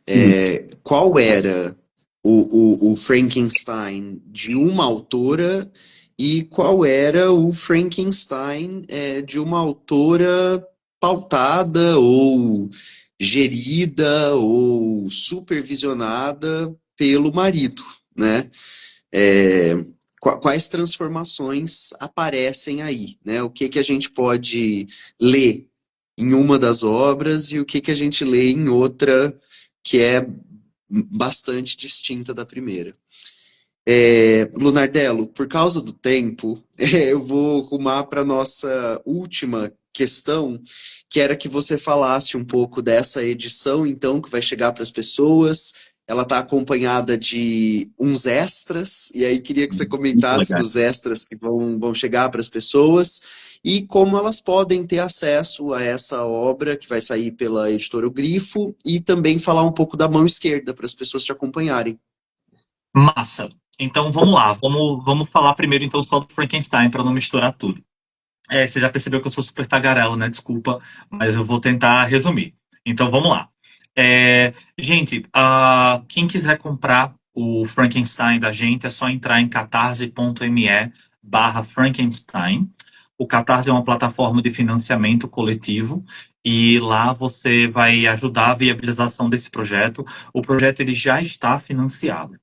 Isso. Qual era o Frankenstein de uma autora e qual era o Frankenstein de uma autora pautada ou gerida ou supervisionada pelo marido, né? É, quais transformações aparecem aí, né? O que que a gente pode ler em uma das obras e o que que a gente lê em outra que é bastante distinta da primeira. Lunardello, por causa do tempo, eu vou rumar para nossa última questão, que era que você falasse um pouco dessa edição, então, que vai chegar para as pessoas. Ela está acompanhada de uns extras, e aí queria que você Muito comentasse legal. dos extras que vão chegar para as pessoas e como elas podem ter acesso a essa obra que vai sair pela editora O Grifo e também falar um pouco da mão esquerda para as pessoas te acompanharem. Massa. Então vamos lá, vamos falar primeiro então só do Frankenstein para não misturar tudo. Você já percebeu que eu sou super tagarela, né? Desculpa, mas eu vou tentar resumir. Então vamos lá. Gente, quem quiser comprar o Frankenstein da gente é só entrar em catarse.me/Frankenstein. O Catarse é uma plataforma de financiamento coletivo e lá você vai ajudar a viabilização desse projeto. O projeto ele já está financiado.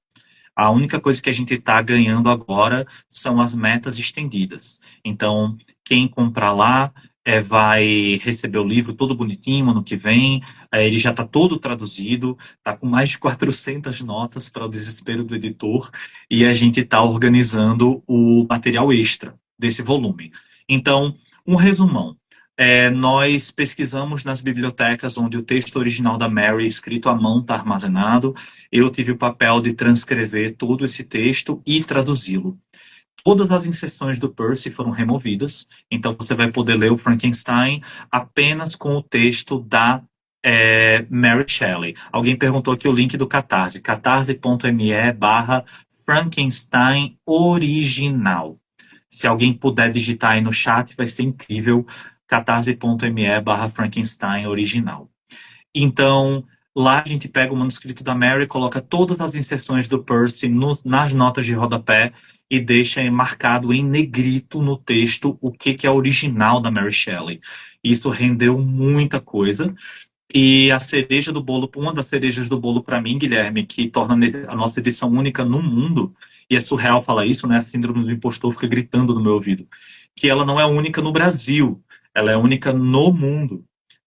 A única coisa que a gente está ganhando agora são as metas estendidas. Então, quem comprar lá vai receber o livro todo bonitinho ano que vem. Ele já está todo traduzido, está com mais de 400 notas para o desespero do editor. E a gente está organizando o material extra desse volume. Então, um resumão. Nós pesquisamos nas bibliotecas onde o texto original da Mary, escrito à mão, está armazenado. Eu tive o papel de transcrever todo esse texto e traduzi-lo. Todas as inserções do Percy foram removidas, então você vai poder ler o Frankenstein apenas com o texto da Mary Shelley. Alguém perguntou aqui o link do Catarse, catarse.me/Frankenstein original. Se alguém puder digitar aí no chat, vai ser incrível, catarse.me/Frankenstein original. Então, lá a gente pega o manuscrito da Mary, coloca todas as inserções do Percy nas notas de rodapé e deixa marcado em negrito no texto o que é original da Mary Shelley. Isso rendeu muita coisa. E a cereja do bolo, uma das cerejas do bolo para mim, Guilherme, que torna a nossa edição única no mundo, e é surreal falar isso, né? A síndrome do impostor fica gritando no meu ouvido, que ela não é única no Brasil, ela é única no mundo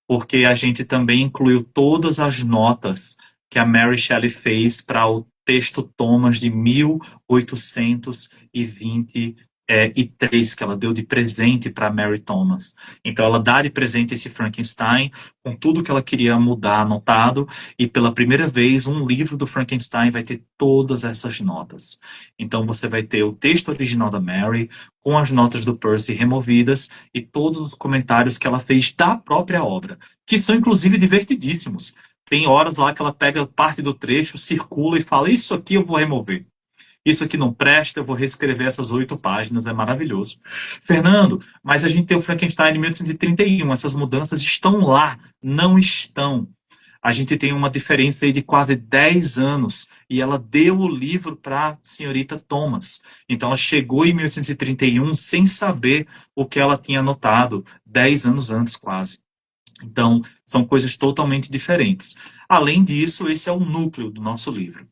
porque a gente também incluiu todas as notas que a Mary Shelley fez para o texto Thomas de 1823, que ela deu de presente para Mary Thomas. Então, ela dá de presente esse Frankenstein com tudo que ela queria mudar anotado, e pela primeira vez, um livro do Frankenstein vai ter todas essas notas. Então, você vai ter o texto original da Mary, com as notas do Percy removidas e todos os comentários que ela fez da própria obra, que são inclusive divertidíssimos. Tem horas lá que ela pega parte do trecho, circula e fala: Isso aqui eu vou remover. Isso aqui não presta, eu vou reescrever essas 8 páginas, é maravilhoso. Fernando, mas a gente tem o Frankenstein de 1831, essas mudanças estão lá, não estão. A gente tem uma diferença aí de quase 10 anos e ela deu o livro para a senhorita Thomas. Então ela chegou em 1831 sem saber o que ela tinha anotado 10 anos antes quase. Então, são coisas totalmente diferentes. Além disso, esse é o núcleo do nosso livro.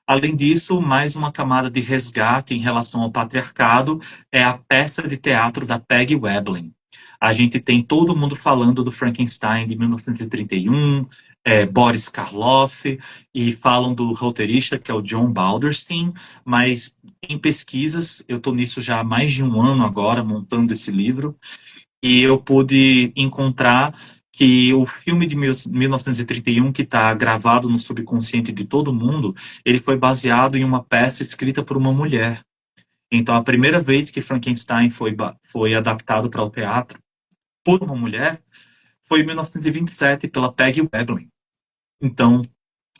Além disso, mais uma camada de resgate em relação ao patriarcado é a peça de teatro da Peggy Webling. A gente tem todo mundo falando do Frankenstein de 1931, Boris Karloff, e falam do roteirista, que é o John Balderston, mas em pesquisas, eu estou nisso já há mais de um ano agora, montando esse livro, e eu pude encontrar que o filme de 1931, que está gravado no subconsciente de todo mundo, ele foi baseado em uma peça escrita por uma mulher. Então, a primeira vez que Frankenstein foi adaptado para o teatro por uma mulher foi em 1927, pela Peggy Webling. Então,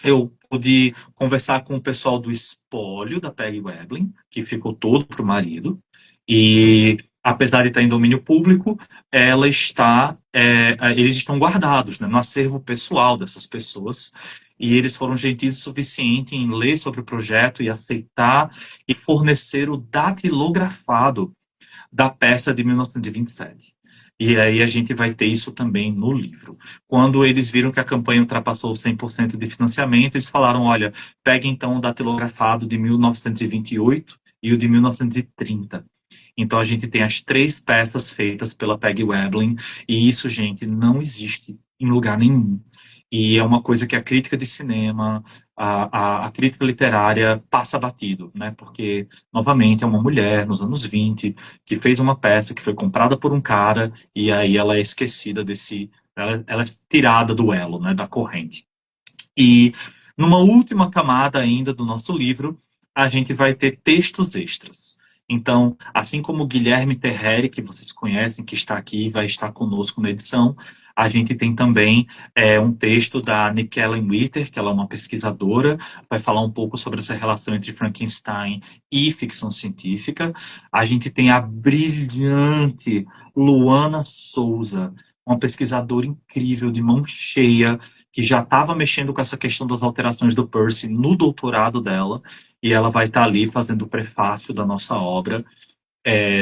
eu pude conversar com o pessoal do espólio da Peggy Webling, que ficou todo para o marido, e apesar de estar em domínio público, ela está, eles estão guardados, né, no acervo pessoal dessas pessoas, e eles foram gentis o suficiente em ler sobre o projeto e aceitar e fornecer o datilografado da peça de 1927. E aí a gente vai ter isso também no livro. Quando eles viram que a campanha ultrapassou 100% de financiamento, eles falaram, olha, pegue então o datilografado de 1928 e o de 1930. Então a gente tem as três peças feitas pela Peggy Webling, e isso, gente, não existe em lugar nenhum. E é uma coisa que a crítica de cinema, a crítica literária passa batido, né? Porque, novamente, é uma mulher nos anos 20 que fez uma peça que foi comprada por um cara e aí ela é esquecida desse. Ela é tirada do elo, né? Da corrente. E numa última camada ainda do nosso livro, a gente vai ter textos extras. Então, assim como o Guilherme Terreri, que vocês conhecem, que está aqui e vai estar conosco na edição, a gente tem também um texto da Nickellen Witter, que ela é uma pesquisadora, vai falar um pouco sobre essa relação entre Frankenstein e ficção científica. A gente tem a brilhante Luana Souza, uma pesquisadora incrível, de mão cheia, que já estava mexendo com essa questão das alterações do Percy no doutorado dela, e ela vai estar ali fazendo o prefácio da nossa obra,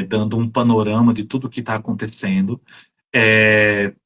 dando um panorama de tudo o que está acontecendo.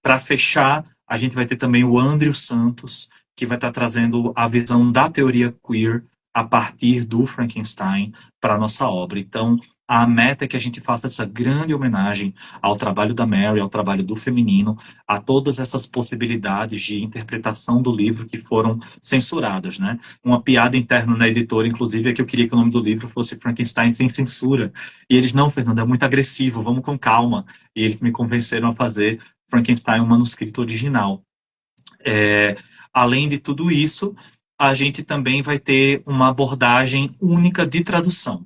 Para fechar, a gente vai ter também o Andrew Santos, que vai estar trazendo a visão da teoria queer a partir do Frankenstein para a nossa obra. Então, a meta é que a gente faça essa grande homenagem ao trabalho da Mary, ao trabalho do feminino, a todas essas possibilidades de interpretação do livro que foram censuradas, né? Uma piada interna na editora, inclusive, é que eu queria que o nome do livro fosse Frankenstein sem censura. E eles, não, Fernando, é muito agressivo, vamos com calma. E eles me convenceram a fazer Frankenstein um manuscrito original. Além de tudo isso, a gente também vai ter uma abordagem única de tradução.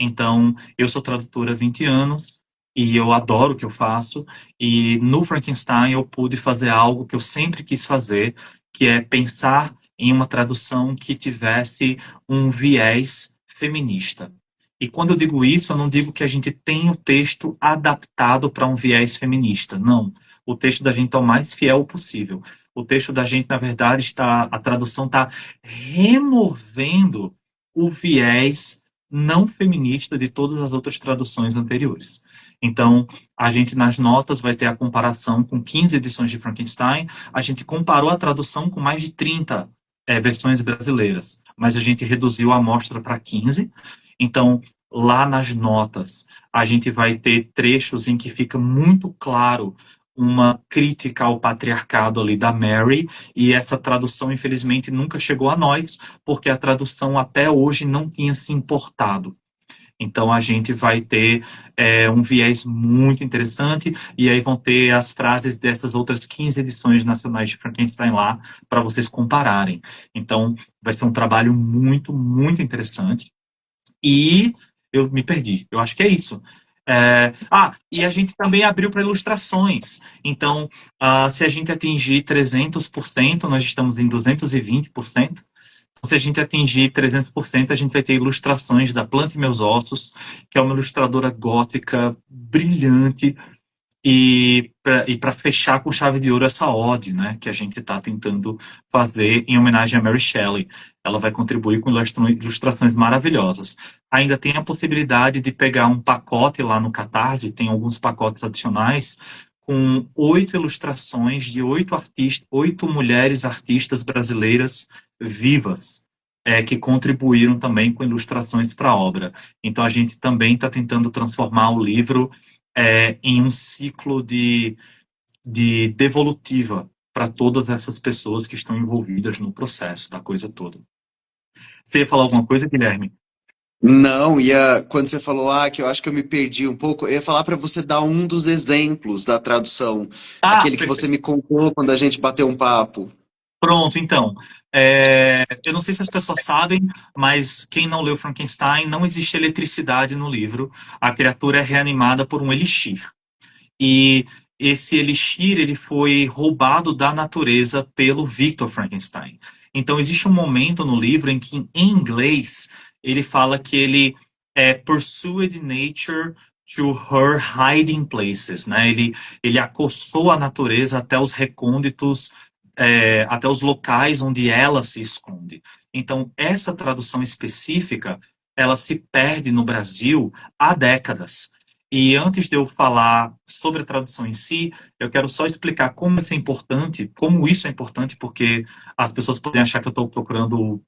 Então, eu sou tradutora há 20 anos e eu adoro o que eu faço. E no Frankenstein eu pude fazer algo que eu sempre quis fazer, que é pensar em uma tradução que tivesse um viés feminista. E quando eu digo isso, eu não digo que a gente tem o texto adaptado para um viés feminista. Não. O texto da gente é o mais fiel possível. O texto da gente, na verdade, a tradução está removendo o viés não feminista de todas as outras traduções anteriores. Então, a gente nas notas vai ter a comparação com 15 edições de Frankenstein, a gente comparou a tradução com mais de 30 versões brasileiras, mas a gente reduziu a amostra para 15. Então, lá nas notas, a gente vai ter trechos em que fica muito claro uma crítica ao patriarcado ali da Mary, e essa tradução, infelizmente, nunca chegou a nós, porque a tradução até hoje não tinha se importado. Então, a gente vai ter um viés muito interessante, e aí vão ter as frases dessas outras 15 edições nacionais de Frankenstein lá, para vocês compararem. Então, vai ser um trabalho muito, muito interessante. E eu me perdi. Eu acho que é isso. E a gente também abriu para ilustrações. Então, se a gente atingir 300%, nós estamos em 220%. Então, se a gente atingir 300%, a gente vai ter ilustrações da Plante Meus Ossos, que é uma ilustradora gótica brilhante, e para fechar com chave de ouro essa ode, né, que a gente está tentando fazer em homenagem a Mary Shelley. Ela vai contribuir com ilustrações maravilhosas. Ainda tem a possibilidade de pegar um pacote lá no Catarse, tem alguns pacotes adicionais, com 8 ilustrações de 8 mulheres artistas brasileiras vivas, que contribuíram também com ilustrações para a obra. Então, a gente também está tentando transformar o livro em um ciclo de devolutiva para todas essas pessoas que estão envolvidas no processo da coisa toda. Você ia falar alguma coisa, Guilherme? Não, quando você falou, que eu acho que eu me perdi um pouco, eu ia falar para você dar um dos exemplos da tradução, aquele que você Perfeito. me contou quando a gente bateu um papo. Pronto, então. Eu não sei se as pessoas sabem, mas quem não leu Frankenstein, não existe eletricidade no livro. A criatura é reanimada por um elixir. E esse elixir ele foi roubado da natureza pelo Victor Frankenstein. Então existe um momento no livro em que, em inglês, ele fala que ele pursued nature to her hiding places, né? Ele acossou a natureza até os recônditos, até os locais onde ela se esconde. Então, essa tradução específica, ela se perde no Brasil há décadas. E antes de eu falar sobre a tradução em si, eu quero só explicar como isso é importante, porque as pessoas podem achar que eu estou procurando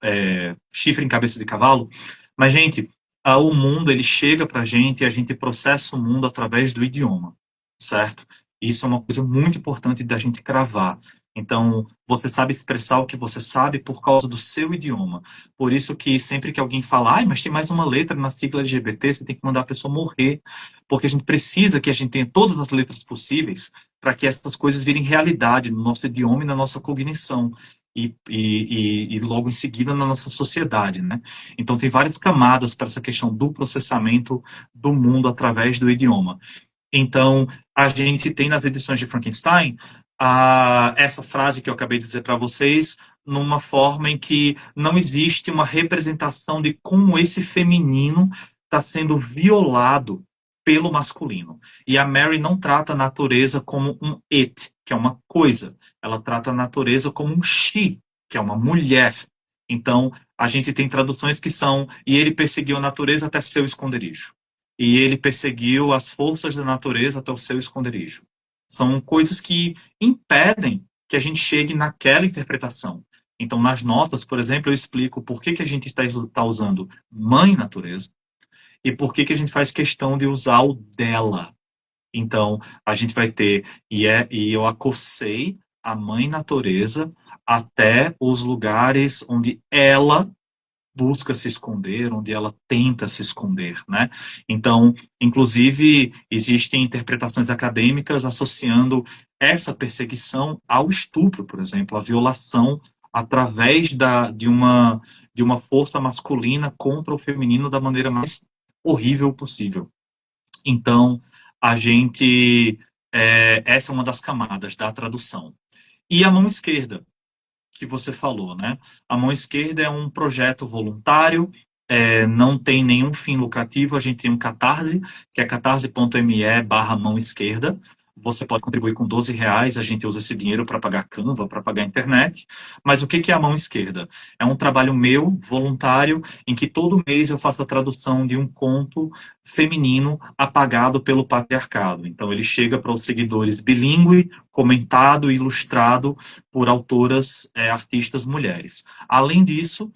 chifre em cabeça de cavalo, mas, gente, o mundo ele chega para a gente e a gente processa o mundo através do idioma, certo? Isso é uma coisa muito importante da gente cravar. Então, você sabe expressar o que você sabe por causa do seu idioma. Por isso que sempre que alguém fala, ai, mas tem mais uma letra na sigla LGBT, você tem que mandar a pessoa morrer. Porque a gente precisa que a gente tenha todas as letras possíveis para que essas coisas virem realidade no nosso idioma e na nossa cognição. E logo em seguida na nossa sociedade, né? Então tem várias camadas para essa questão do processamento do mundo através do idioma. Então, a gente tem nas edições de Frankenstein essa frase que eu acabei de dizer para vocês, numa forma em que não existe uma representação de como esse feminino está sendo violado pelo masculino. E a Mary não trata a natureza como um it, que é uma coisa. Ela trata a natureza como um she, que é uma mulher. Então, a gente tem traduções que são e ele perseguiu a natureza até seu esconderijo. E ele perseguiu as forças da natureza até o seu esconderijo. São coisas que impedem que a gente chegue naquela interpretação. Então, nas notas, por exemplo, eu explico por que a gente está usando mãe natureza e por que a gente faz questão de usar o dela. Então, a gente vai ter, e eu acossei a mãe natureza até os lugares onde ela busca se esconder, onde ela tenta se esconder, né? Então, inclusive, existem interpretações acadêmicas associando essa perseguição ao estupro, por exemplo, à violação através de uma força masculina contra o feminino da maneira mais horrível possível. Então, essa é uma das camadas da tradução. E a mão esquerda, que você falou, né? A mão esquerda é um projeto voluntário, não tem nenhum fim lucrativo. A gente tem um Catarse, que é catarse.me/mão esquerda. Você pode contribuir com R$ 12, a gente usa esse dinheiro para pagar Canva, para pagar a internet. Mas o que é a mão esquerda? É um trabalho meu, voluntário, em que todo mês eu faço a tradução de um conto feminino apagado pelo patriarcado. Então ele chega para os seguidores bilíngue, comentado e ilustrado por autoras, artistas mulheres. Além disso,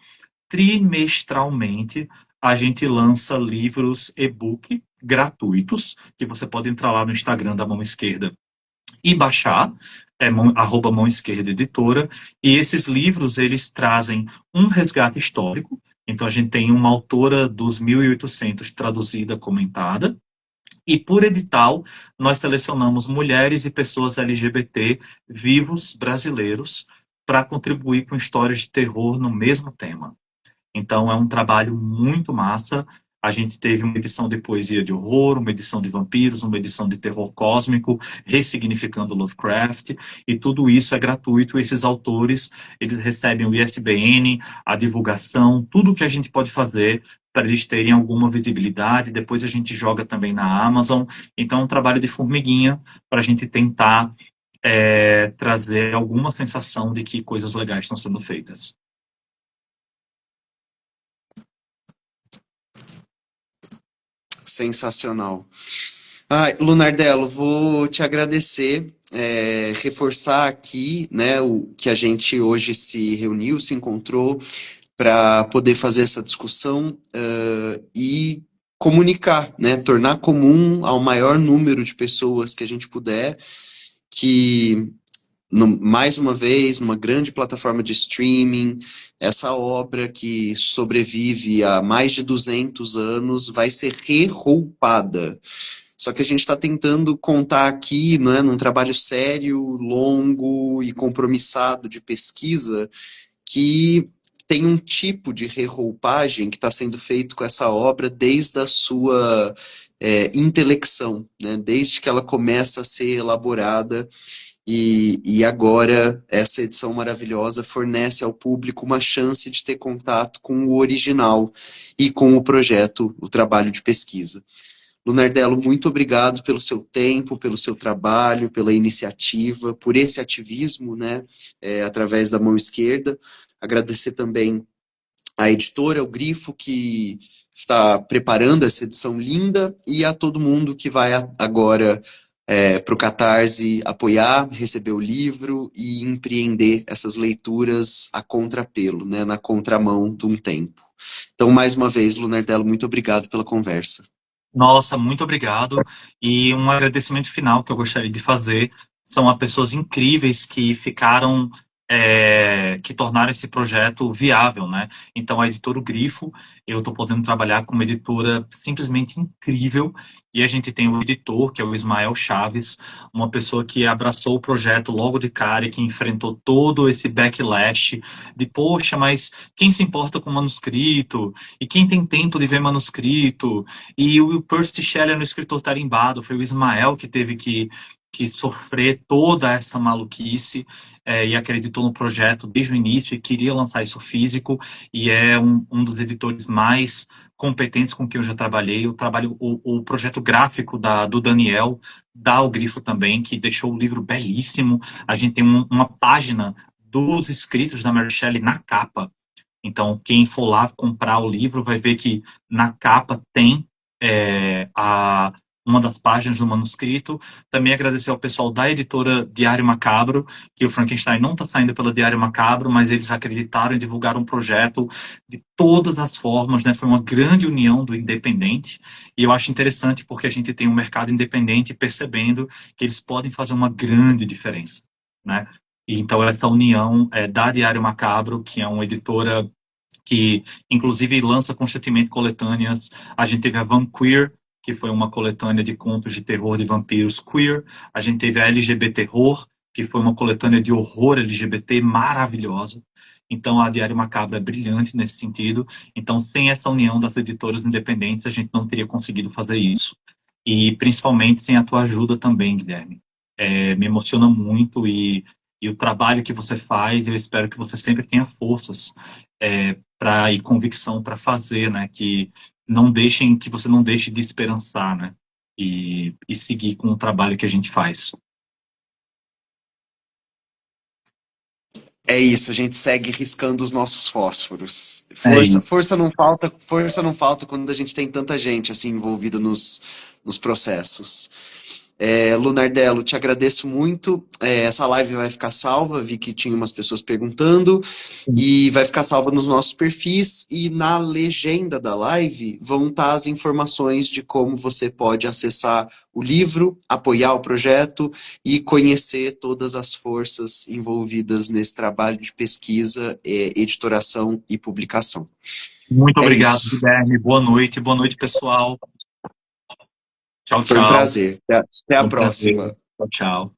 trimestralmente, a gente lança livros e-book gratuitos, que você pode entrar lá no Instagram da Mão Esquerda e baixar, @Mão Esquerda Editora, e esses livros, eles trazem um resgate histórico. Então, a gente tem uma autora dos 1800 traduzida, comentada, e por edital, nós selecionamos mulheres e pessoas LGBT vivos brasileiros para contribuir com histórias de terror no mesmo tema. Então, é um trabalho muito massa. A gente teve uma edição de poesia de horror, uma edição de vampiros, uma edição de terror cósmico, ressignificando Lovecraft, e tudo isso é gratuito. Esses autores, eles recebem o ISBN, a divulgação, tudo que a gente pode fazer para eles terem alguma visibilidade. Depois a gente joga também na Amazon. Então, é um trabalho de formiguinha para a gente tentar trazer alguma sensação de que coisas legais estão sendo feitas. Sensacional. Lunardello, vou te agradecer, reforçar aqui, né, o que a gente hoje se reuniu, se encontrou para poder fazer essa discussão e comunicar, né, tornar comum ao maior número de pessoas que a gente puder, que mais uma vez, numa grande plataforma de streaming, essa obra que sobrevive há mais de 200 anos vai ser reroupada. Só que a gente está tentando contar aqui, né, num trabalho sério, longo e compromissado de pesquisa, que tem um tipo de reroupagem que está sendo feito com essa obra desde a sua intelecção, né, desde que ela começa a ser elaborada. E agora essa edição maravilhosa fornece ao público uma chance de ter contato com o original e com o projeto, o trabalho de pesquisa. Lunardello, muito obrigado pelo seu tempo, pelo seu trabalho, pela iniciativa, por esse ativismo, né, através da mão esquerda. Agradecer também à editora, o Grifo, que está preparando essa edição linda, e a todo mundo que vai agora para o Catarse apoiar, receber o livro e empreender essas leituras a contrapelo, né, na contramão de um tempo. Então, mais uma vez, Lunardello, muito obrigado pela conversa. Nossa, muito obrigado. E um agradecimento final que eu gostaria de fazer são a pessoas incríveis que ficaram, que tornaram esse projeto viável, né? Então, a editora O Grifo, eu estou podendo trabalhar com uma editora simplesmente incrível. E a gente tem o editor, que é o Ismael Chaves, uma pessoa que abraçou o projeto logo de cara e que enfrentou todo esse backlash de, poxa, mas quem se importa com manuscrito? E quem tem tempo de ver manuscrito? E o Percy Shelley era um escritor tarimbado, foi o Ismael que teve que sofrer toda essa maluquice e acreditou no projeto desde o início e queria lançar isso físico, e é um dos editores mais competentes com quem eu já trabalhei. O projeto gráfico do Daniel, dá o Grifo também, que deixou o livro belíssimo. A gente tem uma página dos escritos da Mary Shelley na capa. Então, quem for lá comprar o livro vai ver que na capa tem uma das páginas do manuscrito. Também agradecer ao pessoal da editora Diário Macabro, que o Frankenstein não está saindo pela Diário Macabro, mas eles acreditaram e divulgaram um projeto de todas as formas, né? Foi uma grande união do independente, e eu acho interessante porque a gente tem um mercado independente percebendo que eles podem fazer uma grande diferença, né? E então essa união da Diário Macabro, que é uma editora que inclusive lança constantemente coletâneas. A gente teve a Van Queer, que foi uma coletânea de contos de terror de vampiros queer. A gente teve a LGBT Terror, que foi uma coletânea de horror LGBT maravilhosa. Então, a Diário Macabro é brilhante nesse sentido. Então, sem essa união das editoras independentes, a gente não teria conseguido fazer isso. E, principalmente, sem a tua ajuda também, Guilherme. Me emociona muito e o trabalho que você faz, eu espero que você sempre tenha forças e convicção para fazer, né? Que você não deixe de esperançar, né? E seguir com o trabalho que a gente faz. É isso, a gente segue riscando os nossos fósforos. É isso. Força não falta quando a gente tem tanta gente assim envolvida nos processos. Lunardello, te agradeço muito. Essa live vai ficar salva, vi que tinha umas pessoas perguntando, e vai ficar salva nos nossos perfis, e na legenda da live vão estar as informações de como você pode acessar o livro, apoiar o projeto e conhecer todas as forças envolvidas nesse trabalho de pesquisa, editoração e publicação. Muito É obrigado, isso. Guilherme. Boa noite, pessoal. Tchau, Foi um tchau. prazer. Até a Foi um prazer. próxima. Tchau, tchau.